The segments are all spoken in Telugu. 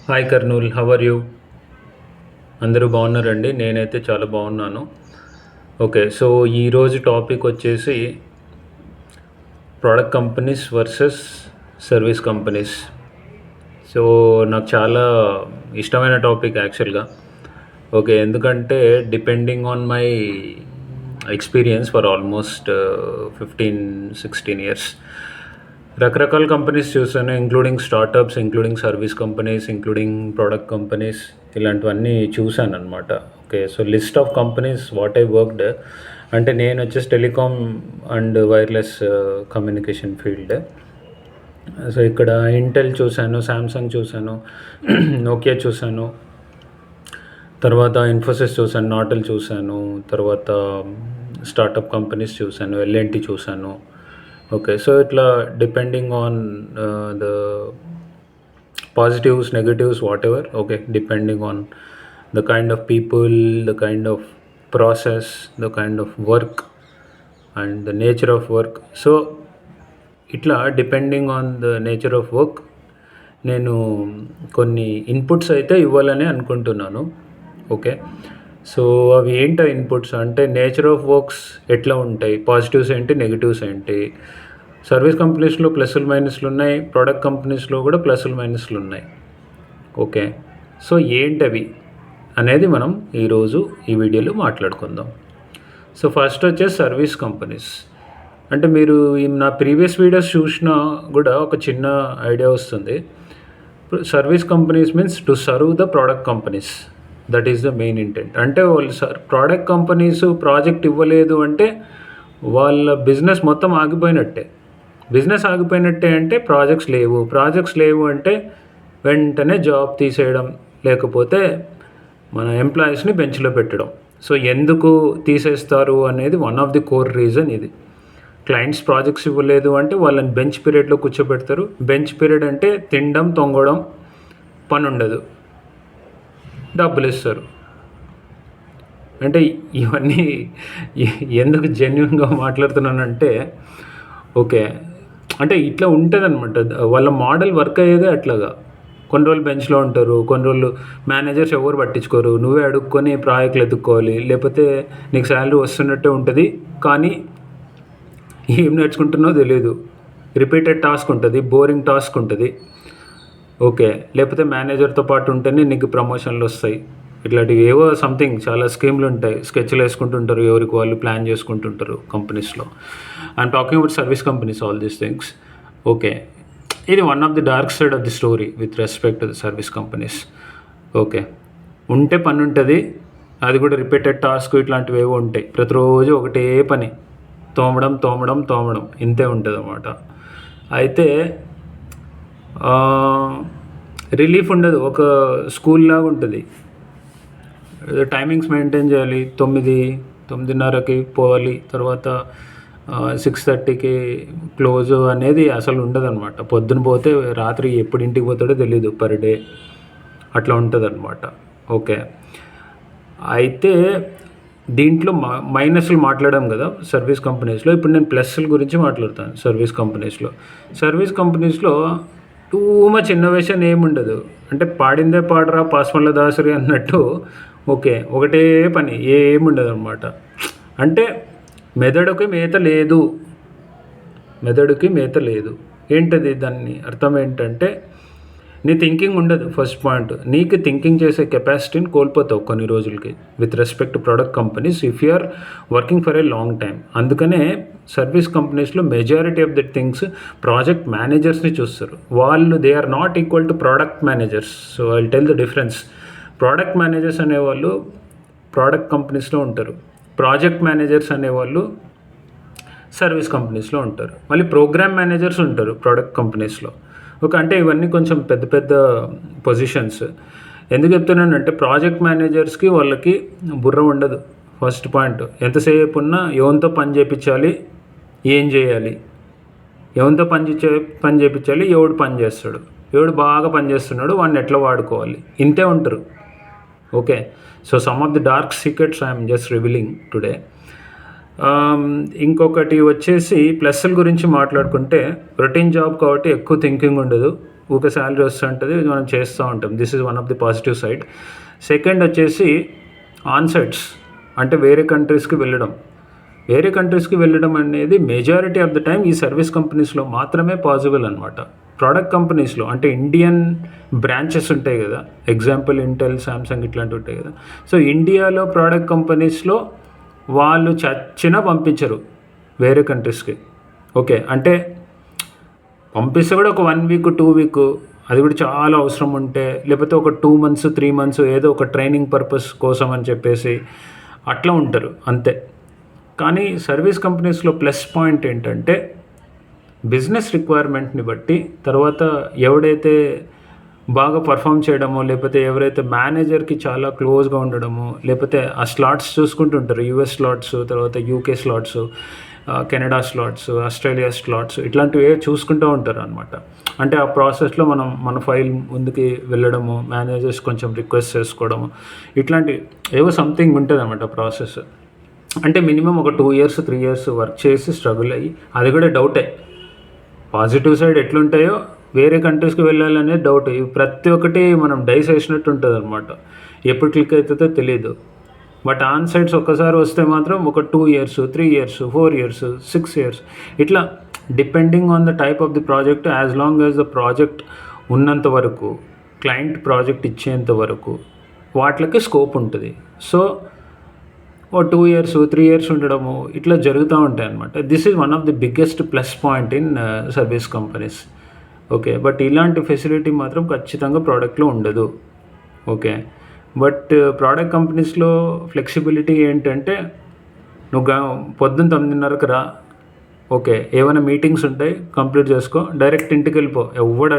Hi Kurnool, how are you? అందరూ బాగున్నారండి? నేనైతే చాలా బాగున్నాను. ఓకే, సో ఈరోజు టాపిక్ వచ్చేసి product companies versus service companies. So నాకు చాలా ఇష్టమైన టాపిక్ యాక్చువల్గా. ఓకే, ఎందుకంటే depending on my experience for almost 15-16 years రకరకాల కంపెనీస్ చూసాను, including startups, including service companies, including product companies, ఇలాంటివన్నీ చూశాను అనమాట. Okay, so list of companies what I worked, అంటే నేను వచ్చేసి telecom and wireless communication field. So ఇక్కడ ఇంటెల్ చూశాను, శాంసంగ్ చూశాను, నోకియా చూశాను, తర్వాత ఇన్ఫోసిస్ చూశాను, నాటెల్ చూశాను, తర్వాత స్టార్టప్ కంపెనీస్ చూశాను, ఎల్ఎన్టీ చూశాను. ఓకే, సో ఇట్లా depending on the positives, negatives, whatever. Okay, depending on the kind of people, the kind of process, the kind of work and the nature of work. So ఇట్లా depending on the nature of work నేను కొన్ని ఇన్పుట్స్ అయితే ఇవ్వాలని అనుకుంటున్నాను. ఓకే, సో అవి ఏంటి ఇన్పుట్స్ అంటే నేచర్ ఆఫ్ వర్క్స్ ఎట్లా ఉంటాయి, పాజిటివ్స్ ఏంటి, నెగిటివ్స్ ఏంటి. సర్వీస్ కంపెనీస్లో ప్లస్లు మైనస్లు ఉన్నాయి, ప్రోడక్ట్ కంపెనీస్లో కూడా ప్లస్లు మైనస్లు ఉన్నాయి. ఓకే, సో ఏంటవి అనేది మనం ఈరోజు ఈ వీడియోలో మాట్లాడుకుందాం. సో ఫస్ట్ వచ్చేసి సర్వీస్ కంపెనీస్. అంటే మీరు నా ప్రీవియస్ వీడియోస్ చూసినా కూడా ఒక చిన్న ఐడియా వస్తుంది. Service companies means to serve the product companies, that is the main intent. అంటే వాళ్ళు ప్రోడక్ట్ కంపెనీస్ ప్రాజెక్ట్ ఇవ్వలేదు అంటే వాళ్ళ బిజినెస్ మొత్తం ఆగిపోయినట్టే. బిజినెస్ ఆగిపోయినట్టే అంటే ప్రాజెక్ట్స్ లేవు అంటే వెంటనే జాబ్ తీసేయడం, లేకపోతే మన ఎంప్లాయీస్ని బెంచ్లో పెట్టడం. సో ఎందుకు తీసేస్తారు అనేది one of the core reason ఇది. క్లయింట్స్ ప్రాజెక్ట్స్ ఇవ్వలేదు అంటే వాళ్ళని బెంచ్ పీరియడ్లో కూర్చోబెడతారు. బెంచ్ పీరియడ్ అంటే తినడం, తొంగడం, పని ఉండదు, డబ్బులు ఇస్తారు. అంటే ఇవన్నీ ఎందుకు జెన్యున్గా మాట్లాడుతున్నానంటే, ఓకే, అంటే ఇట్లా ఉంటుంది అనమాట. వాళ్ళ మోడల్ వర్క్ అయ్యేదే అట్లాగా. కొన్ని రోజులు బెంచ్లో ఉంటారు, కొన్ని రోజులు మేనేజర్స్ ఎవరు పట్టించుకోరు, నువ్వే అడుక్కొని ప్రాజెక్టులు ఎత్తుక్కోవాలి, లేకపోతే నీకు శాలరీ వస్తున్నట్టే ఉంటుంది కానీ ఏం నేర్చుకుంటున్నావో తెలియదు, రిపీటెడ్ టాస్క్ ఉంటుంది, బోరింగ్ టాస్క్ ఉంటుంది. ఓకే, లేకపోతే మేనేజర్తో పాటు ఉంటేనే నీకు ప్రమోషన్లు వస్తాయి. ఇట్లాంటివి ఏవో సంథింగ్ చాలా స్కీమ్లు ఉంటాయి, స్కెచ్లు వేసుకుంటుంటారు, ఎవరికి వాళ్ళు ప్లాన్ చేసుకుంటుంటారు కంపెనీస్లో. I'm talking about service companies, all these things. Okay, ఇది one of the dark side of the story with respect to the service companies. Okay, ఉంటే పని ఉంటుంది, అది కూడా రిపీటెడ్ టాస్క్, ఇట్లాంటివి ఏవో ఉంటాయి. ప్రతిరోజు ఒకటే పని, తోమడం, ఇంతే ఉంటుంది అన్నమాట. అయితే రిలీఫ్ ఉండదు, ఒక స్కూల్ లాగా ఉంటుంది. టైమింగ్స్ మెయింటైన్ చేయాలి, 9-9:30కి పోవాలి, తర్వాత 6:30కి క్లోజ్ అనేది అసలు ఉండదు అనమాట. పొద్దున పోతే రాత్రి ఎప్పుడు ఇంటికి పోతాడో తెలీదు, పర్ డే అట్లా ఉంటుంది అనమాట. ఓకే, అయితే దీంట్లో మైనస్లు మాట్లాడాం కదా సర్వీస్ కంపెనీస్లో. ఇప్పుడు నేను ప్లస్ల గురించి మాట్లాడతాను. సర్వీస్ కంపెనీస్లో టూ మచ్ ఇన్నోవేషన్ ఏముండదు. అంటే పాడిందే పాడరా పాస్మల్ల దాసరి అన్నట్టు. ఓకే, ఒకటే పని, ఏముండదు అనమాట. అంటే మెదడుకి మేత లేదు. ఏంటది దాన్ని అర్థం ఏంటంటే, నీ థింకింగ్ ఉండదు. ఫస్ట్ పాయింట్, నీకు థింకింగ్ చేసే కెపాసిటీని కోల్పోతావు కొన్ని రోజులకి with respect to product companies if you are working for a long time. అందుకనే సర్వీస్ కంపెనీస్లో majority of the things project మేనేజర్స్ని చూస్తారు. వాళ్ళు they are not equal to product managers. So I will tell the difference. Product managers అనేవాళ్ళు ప్రోడక్ట్ కంపెనీస్లో ఉంటారు, ప్రాజెక్ట్ మేనేజర్స్ అనేవాళ్ళు సర్వీస్ కంపెనీస్లో ఉంటారు, మళ్ళీ ప్రోగ్రామ్ మేనేజర్స్ ఉంటారు ప్రోడక్ట్ కంపెనీస్లో. ఓకే, అంటే ఇవన్నీ కొంచెం పెద్ద పెద్ద పొజిషన్స్. ఎందుకు చెప్తున్నానంటే ప్రాజెక్ట్ మేనేజర్స్కి వాళ్ళకి బుర్ర ఉండదు. ఫస్ట్ పాయింట్, ఎంతసేపు ఉన్నా ఎవరితో పని చేయించాలి, ఏం చేయాలి, ఎవరితో పని చేయించాలి, ఎవడు పని చేస్తాడు, ఎవడు బాగా పని చేస్తున్నాడు వాడిని ఎట్లా వాడుకోవాలి, ఇంతే ఉంటారు. Okay, so some of the dark secrets I'm just revealing today. ఇంకొకటి వచ్చేసి ప్లస్ల గురించి మాట్లాడుకుంటే, రొటీన్ జాబ్ కాబట్టి ఎక్కువ థింకింగ్ ఉండదు, ఊకే శాలరీ వస్తుంటుంది, మనం చేస్తూ ఉంటాం. This is one of the positive side. Second వచ్చేసి ఆన్సైట్స్, అంటే వేరే కంట్రీస్కి వెళ్ళడం. వేరే కంట్రీస్కి వెళ్ళడం అనేది మెజారిటీ ఆఫ్ ద టైం ఈ సర్వీస్ కంపెనీస్లో మాత్రమే పాసిబుల్ అనమాట. ప్రోడక్ట్ కంపెనీస్లో అంటే ఇండియన్ బ్రాంచెస్ ఉంటాయి కదా, ఎగ్జాంపుల్ ఇంటెల్, శాంసంగ్ ఇట్లాంటివి ఉంటాయి కదా. సో ఇండియాలో ప్రోడక్ట్ కంపెనీస్లో వాళ్ళు చచ్చినా పంపించరు వేరే కంట్రీస్కి. ఓకే, అంటే పంపిస్తే కూడా ఒక 1 వీక్ 2 వీక్, అది కూడా చాలా అవసరం ఉంటే, లేకపోతే ఒక 2 months 3 months ఏదో ఒక ట్రైనింగ్ పర్పస్ కోసం అని చెప్పేసి అట్లా ఉంటారు అంతే. కానీ సర్వీస్ కంపెనీస్లో ప్లస్ పాయింట్ ఏంటంటే బిజినెస్ రిక్వైర్మెంట్ని బట్టి, తర్వాత ఎవడైతే బాగా పర్ఫామ్ చేయడమో, లేకపోతే ఎవరైతే మేనేజర్కి చాలా క్లోజ్గా ఉండడమో, లేకపోతే ఆ స్లాట్స్ చూసుకుంటుంటారు, యూఎస్ స్లాట్స్, తర్వాత UK slots, Canada slots, Australia slots, ఇట్లాంటివి చూసుకుంటూ ఉంటారు అనమాట. అంటే ఆ ప్రాసెస్లో మన ఫైల్ ముందుకి వెళ్ళడము, మేనేజర్స్ కొంచెం రిక్వెస్ట్ చేసుకోవడము, ఇట్లాంటి ఏవో సంథింగ్ ఉంటుంది అనమాట ప్రాసెస్. అంటే మినిమం ఒక 2 years 3 years వర్క్ చేసి స్ట్రగుల్ అయ్యి, అది కూడా డౌటే. పాజిటివ్ సైడ్ ఎట్లుంటాయో వేరే కంట్రీస్కి వెళ్ళాలనేది డౌట్. ఇవి ప్రతి ఒక్కటి మనం డైస్ వేసినట్టు ఉంటుంది అనమాట, ఎప్పుడు క్లిక్ అవుతుందో తెలియదు. బట్ ఆన్ సైడ్స్ ఒక్కసారి వస్తే మాత్రం ఒక 2 years 3 years 4 years 6 years ఇట్లా depending on the type of the project, as long as the project ఉన్నంత వరకు, క్లయింట్ ప్రాజెక్ట్ ఇచ్చేంత వరకు వాటికి స్కోప్ ఉంటుంది. సో ఓ 2 years 3 years ఉండడము ఇట్లా జరుగుతూ ఉంటాయి అనమాట. This is one of the biggest plus point in service companies. Okay, but ఇలాంటి ఫెసిలిటీ మాత్రం ఖచ్చితంగా ప్రోడక్ట్లో ఉండదు. ఓకే, బట్ ప్రోడక్ట్ కంపెనీస్లో ఫ్లెక్సిబిలిటీ ఏంటంటే, నువ్వు పొద్దున్న 9:30కి రా, ఓకే, ఏమైనా మీటింగ్స్ ఉంటాయి కంప్లీట్ చేసుకో, డైరెక్ట్ ఇంటికి వెళ్ళిపో, ఎవడు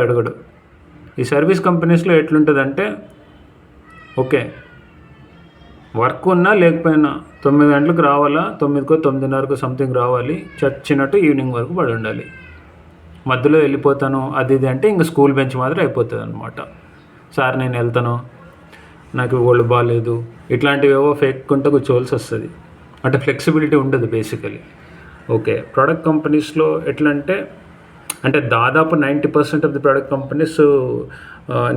అడగడు. ఈ సర్వీస్ కంపెనీస్లో ఎట్లుంటుందంటే, ఓకే, వర్క్ ఉన్నా లేకపోయినా 9 గంటలకు రావాలా, 9కో 9:30కో సంథింగ్ రావాలి, చచ్చినట్టు ఈవినింగ్ వరకు పడి ఉండాలి. మధ్యలో వెళ్ళిపోతాను అది ఇది అంటే ఇంకా స్కూల్ బెంచ్ మాత్రం అయిపోతుంది అనమాట. సార్ నేను వెళ్తాను, నాకు ఒళ్ళు బాగాలేదు, ఇట్లాంటివి ఏవో ఫేక్కుంటే కూర్చోవలసి వస్తుంది. అంటే ఫ్లెక్సిబిలిటీ ఉండదు బేసికలీ. ఓకే, ప్రోడక్ట్ కంపెనీస్లో ఎట్లా అంటే దాదాపు 90% ఆఫ్ ది ప్రోడక్ట్ కంపెనీస్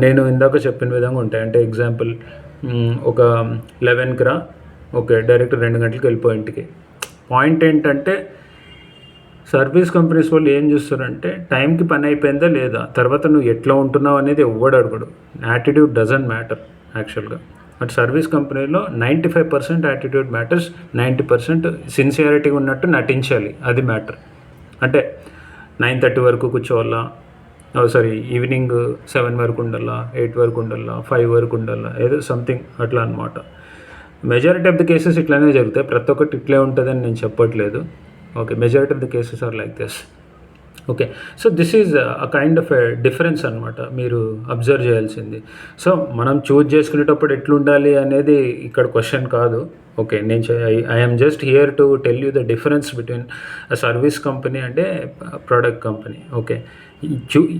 నేను ఇందాక చెప్పిన విధంగా ఉంటాయి. అంటే ఎగ్జాంపుల్, ఒక 11కి రా, ఓకే, డైరెక్ట్ 2 గంటలకు వెళ్ళిపోయి ఇంటికి. పాయింట్ ఏంటంటే సర్వీస్ కంపెనీస్ వాళ్ళు ఏం చూస్తారంటే టైంకి పని అయిపోయిందా లేదా, తర్వాత నువ్వు ఎట్లా ఉంటున్నావు అనేది ఎవ్వడు అడగడు. యాటిట్యూడ్ డజంట్ మ్యాటర్ యాక్చువల్గా. బట్ సర్వీస్ కంపెనీలో 95% యాటిట్యూడ్ మ్యాటర్స్, 90% సిన్సియారిటీ ఉన్నట్టు నటించాలి, అది మ్యాటర్. అంటే 9:30 వరకు కూర్చోవాలా, ఈవినింగ్ 7 వరకు ఉండాలా, 8 వరకు ఉండాలా, 5 వరకు ఉండాలా, ఏదో సంథింగ్ అట్లా అనమాట. మెజారిటీ ఆఫ్ ది కేసెస్ ఇట్లానే జరుగుతాయి, ప్రతి ఒక్కటి ఇట్లే ఉంటుందని నేను చెప్పట్లేదు. Okay, majority of the cases are like this. Okay, so this is a kind of a difference అనమాట మీరు అబ్జర్వ్ చేయాల్సింది. సో మనం చూజ్ చేసుకునేటప్పుడు ఎట్లుండాలి అనేది ఇక్కడ క్వశ్చన్ కాదు. Okay, I'm just hear to tell you the difference between a service company and A product company. Okay,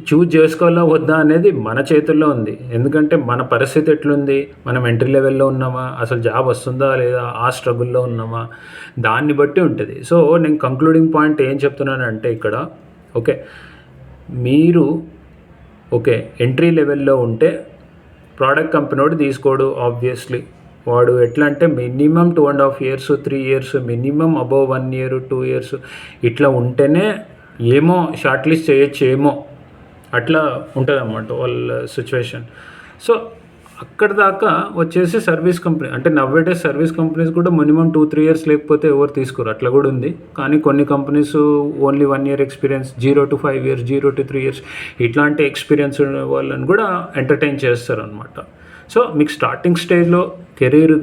choose చేసుకోవాలా వద్దా అనేది మన చేతుల్లో ఉంది. ఎందుకంటే మన పరిస్థితి ఎట్లుంది, మనం ఎంట్రీ లెవెల్లో ఉన్నామా, అసలు జాబ్ వస్తుందా లేదా, ఆ స్ట్రగుల్లో ఉన్నామా, దాన్ని బట్టి ఉంటుంది. సో నేను కంక్లూడింగ్ పాయింట్ ఏం చెప్తున్నానంటే ఇక్కడ, ఓకే, మీరు ఓకే ఎంట్రీ లెవెల్లో ఉంటే ప్రోడక్ట్ కంపెనీ వాడు తీసుకోడు ఆబ్వియస్లీ. వాడు ఎట్లా అంటే minimum 2.5 years 3 years, minimum above 1 year 2 years ఇట్లా ఉంటేనే ఏమో షార్ట్ లిస్ట్ చేయొచ్చు, ఏమో అట్లా ఉంటుంది అన్నమాట వాళ్ళ సిచ్యువేషన్. సో అక్కడ దాకా వచ్చేసి సర్వీస్ కంపెనీ అంటే నవ్వేడే సర్వీస్ కంపెనీస్ కూడా మినిమం 2-3 years లేకపోతే ఎవరు తీసుకోరు, అట్లా కూడా ఉంది. కానీ కొన్ని companies only 1 year experience, 0 to 5 years 0 to 3 years ఇట్లాంటి ఎక్స్పీరియన్స్ వాళ్ళని కూడా ఎంటర్టైన్ చేస్తారు అనమాట. సో మీకు స్టార్టింగ్ స్టేజ్లో కెరీర్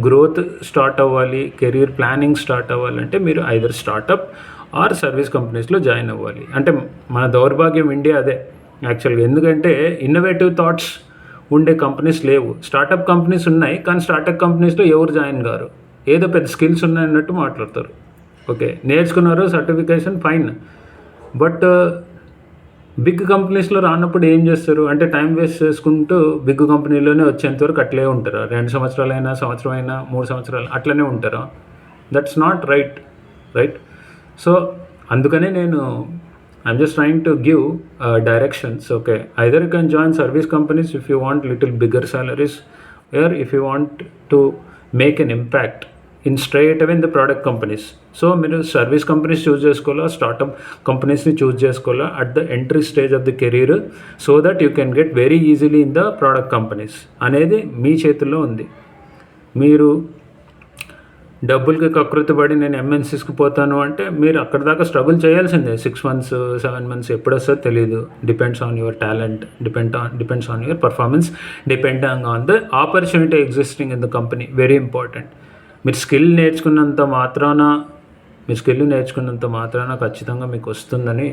గ్రోత్ స్టార్ట్ అవ్వాలి, కెరీర్ ప్లానింగ్ స్టార్ట్ అవ్వాలంటే మీరు ఐదర్ స్టార్టప్ ఆర్ సర్వీస్ కంపెనీస్లో జాయిన్ అవ్వాలి. అంటే మన దౌర్భాగ్యం ఇండియా అదే యాక్చువల్గా. ఎందుకంటే ఇన్నోవేటివ్ థాట్స్ ఉండే కంపెనీస్ లేవు. స్టార్టప్ కంపెనీస్ ఉన్నాయి, కానీ స్టార్టప్ కంపెనీస్లో ఎవరు జాయిన్ కారు, ఏదో పెద్ద స్కిల్స్ ఉన్నాయన్నట్టు మాట్లాడతారు. ఓకే, నేర్చుకున్నారు, సర్టిఫికేషన్ ఫైన్, బట్ బిగ్ కంపెనీస్లో రానప్పుడు ఏం చేస్తారు అంటే టైం వేస్ట్ చేసుకుంటూ బిగ్ కంపెనీలోనే వచ్చేంతవరకు అట్లే ఉంటారు. 2 సంవత్సరాలైనా, సంవత్సరం అయినా, 3 సంవత్సరాలు అట్లనే ఉంటారా? That's not right. సో అందుకనే నేను I'm just trying to give directions. Okay, either you can join service companies if you want little bigger salaries, or if you want to make an impact in straight away in the product companies. So మీరు సర్వీస్ కంపెనీస్ చూస్ చేసుకోవాలా, స్టార్టప్ కంపెనీస్ని చూస్ చేసుకోవాలా at the entry stage of the career, so that you can get very easily in the product companies అనేది మీ చేతుల్లో ఉంది. మీరు డబ్బులకి కకృతి పడి నేను ఎంఎన్సీస్కి పోతాను అంటే మీరు అక్కడ దాకా స్ట్రగుల్ చేయాల్సిందే. 6 months 7 months ఎప్పుడు వస్తుందో తెలియదు. Depends on your talent, depends on your performance, depending on the opportunity existing in the company. Very important. మీరు స్కిల్ నేర్చుకున్నంత మాత్రాన ఖచ్చితంగా మీకు వస్తుందని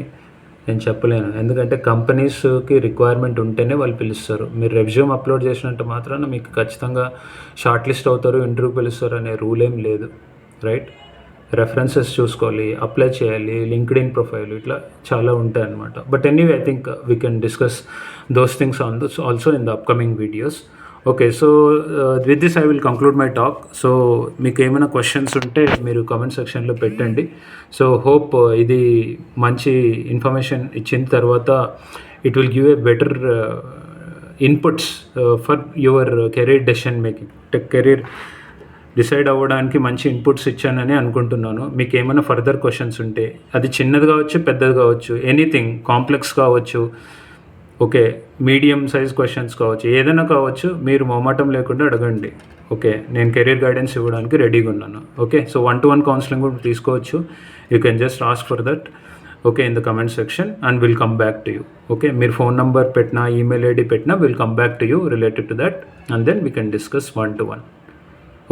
నేను చెప్పలేను. ఎందుకంటే కంపెనీస్కి రిక్వైర్మెంట్ ఉంటేనే వాళ్ళు పిలుస్తారు. మీరు రెజ్యూమ్ అప్లోడ్ చేసినంత మాత్రాన మీకు ఖచ్చితంగా షార్ట్ లిస్ట్ అవుతారు, ఇంటర్వ్యూ పిలుస్తారు అనే రూల్ ఏం లేదు, రైట్? రెఫరెన్సెస్ చూసుకోవాలి, అప్లై చేయాలి, లింక్డ్ఇన్ ప్రొఫైల్, ఇట్లా చాలా ఉంటాయి అన్నమాట. But anyway I think we can discuss those things on this also in the upcoming videos. Okay, so with this I will conclude my talk. So మీకు ఏమైనా క్వశ్చన్స్ ఉంటే మీరు కామెంట్ సెక్షన్లో పెట్టండి. సో హోప్ ఇది మంచి ఇన్ఫర్మేషన్ ఇచ్చిన తర్వాత it will give a better inputs for your career decision making. Career decide అవ్వడానికి మంచి ఇన్పుట్స్ ఇచ్చానని అనుకుంటున్నాను. మీకు ఏమైనా ఫర్దర్ క్వశ్చన్స్ ఉంటే, అది చిన్నది కావచ్చు, పెద్దది కావచ్చు, ఎనీథింగ్, కాంప్లెక్స్ కావచ్చు, ఓకే, మీడియం సైజ్ క్వశ్చన్స్ కావచ్చు, ఏదైనా కావచ్చు, మీరు మొహమాటం లేకుండా అడగండి. ఓకే, నేను కెరీర్ గైడెన్స్ ఇవ్వడానికి రెడీగా ఉన్నాను. ఓకే, సో 1-to-1 కౌన్సిలింగ్ కూడా తీసుకోవచ్చు. You can just ask for that, okay, in the comment section and will come back to you. Okay, మీరు ఫోన్ నెంబర్ పెట్టినా, ఈమెయిల్ ఐడి పెట్టినా, will come back to you related to that and then we can discuss 1-to-1.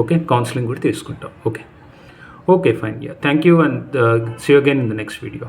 Okay, counselling కూడా తీసుకుంటాం. Okay, fine. Yeah, thank you and see you again in the next video.